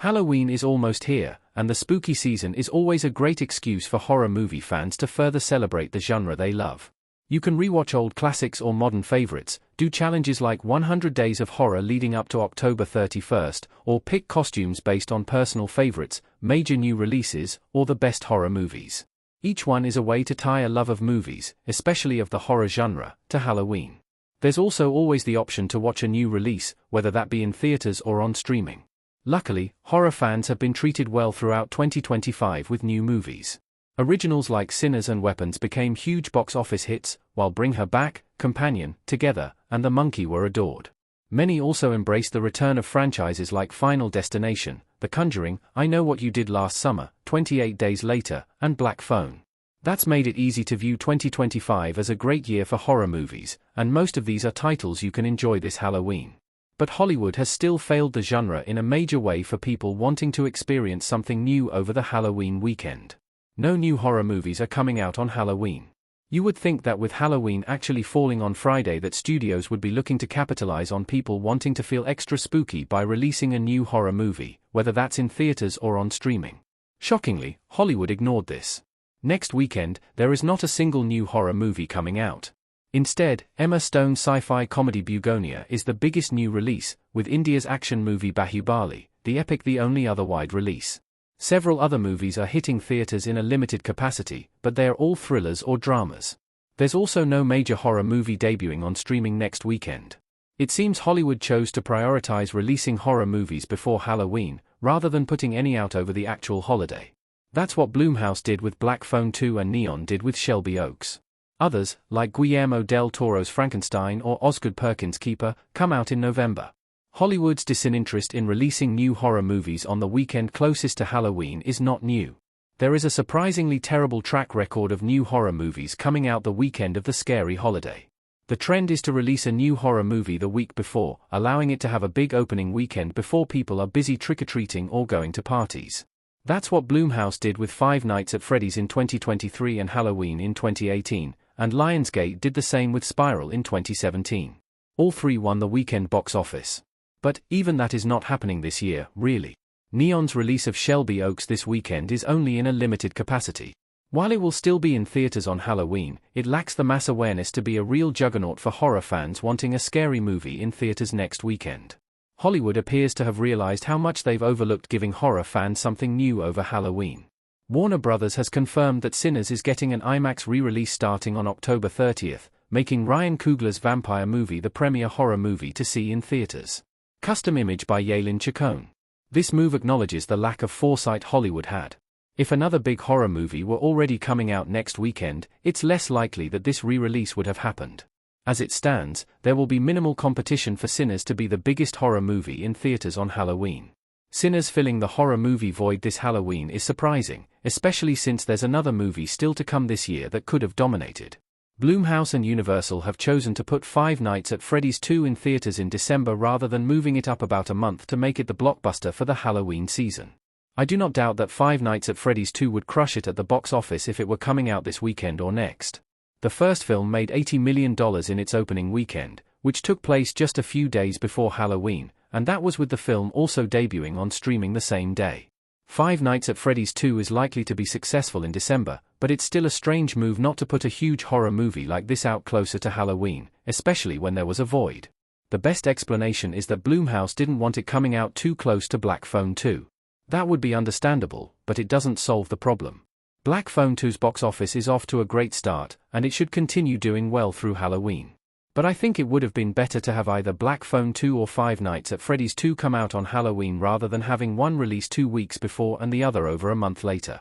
Halloween is almost here, and the spooky season is always a great excuse for horror movie fans to further celebrate the genre they love. You can rewatch old classics or modern favorites, do challenges like 100 Days of Horror leading up to October 31st, or pick costumes based on personal favorites, major new releases, or the best horror movies. Each one is a way to tie a love of movies, especially of the horror genre, to Halloween. There's also always the option to watch a new release, whether that be in theaters or on streaming. Luckily, horror fans have been treated well throughout 2025 with new movies. Originals like Sinners and Weapons became huge box office hits, while Bring Her Back, Companion, Together, and The Monkey were adored. Many also embraced the return of franchises like Final Destination, The Conjuring, I Know What You Did Last Summer, 28 Days Later, and Black Phone. That's made it easy to view 2025 as a great year for horror movies, and most of these are titles you can enjoy this Halloween. But Hollywood has still failed the genre in a major way for people wanting to experience something new over the Halloween weekend. No new horror movies are coming out on Halloween. You would think that with Halloween actually falling on Friday that studios would be looking to capitalize on people wanting to feel extra spooky by releasing a new horror movie, whether that's in theaters or on streaming. Shockingly, Hollywood ignored this. Next weekend, there is not a single new horror movie coming out. Instead, Emma Stone's sci-fi comedy Bugonia is the biggest new release, with India's action movie Bahubali, the epic the only other wide release. Several other movies are hitting theaters in a limited capacity, but they are all thrillers or dramas. There's also no major horror movie debuting on streaming next weekend. It seems Hollywood chose to prioritize releasing horror movies before Halloween, rather than putting any out over the actual holiday. That's what Blumhouse did with Black Phone 2 and Neon did with Shelby Oaks. Others, like Guillermo del Toro's Frankenstein or Osgood Perkins' Keeper, come out in November. Hollywood's disinterest in releasing new horror movies on the weekend closest to Halloween is not new. There is a surprisingly terrible track record of new horror movies coming out the weekend of the scary holiday. The trend is to release a new horror movie the week before, allowing it to have a big opening weekend before people are busy trick-or-treating or going to parties. That's what Blumhouse did with Five Nights at Freddy's in 2023 and Halloween in 2018, and Lionsgate did the same with Spiral in 2017. All three won the weekend box office. But even that is not happening this year, really. Neon's release of Shelby Oaks this weekend is only in a limited capacity. While it will still be in theaters on Halloween, it lacks the mass awareness to be a real juggernaut for horror fans wanting a scary movie in theaters next weekend. Hollywood appears to have realized how much they've overlooked giving horror fans something new over Halloween. Warner Brothers has confirmed that Sinners is getting an IMAX re-release starting on October 30th, making Ryan Coogler's vampire movie the premier horror movie to see in theaters. Custom image by Yaelin Chacon. This move acknowledges the lack of foresight Hollywood had. If another big horror movie were already coming out next weekend, it's less likely that this re-release would have happened. As it stands, there will be minimal competition for Sinners to be the biggest horror movie in theaters on Halloween. Sinners filling the horror movie void this Halloween is surprising, especially since there's another movie still to come this year that could have dominated. Blumhouse and Universal have chosen to put Five Nights at Freddy's 2 in theaters in December rather than moving it up about a month to make it the blockbuster for the Halloween season. I do not doubt that Five Nights at Freddy's 2 would crush it at the box office if it were coming out this weekend or next. The first film made $80 million in its opening weekend, which took place just a few days before Halloween, and that was with the film also debuting on streaming the same day. Five Nights at Freddy's 2 is likely to be successful in December, but it's still a strange move not to put a huge horror movie like this out closer to Halloween, especially when there was a void. The best explanation is that Blumhouse didn't want it coming out too close to Black Phone 2. That would be understandable, but it doesn't solve the problem. Black Phone 2's box office is off to a great start, and it should continue doing well through Halloween. But I think it would have been better to have either Black Phone 2 or Five Nights at Freddy's 2 come out on Halloween rather than having one release 2 weeks before and the other over a month later.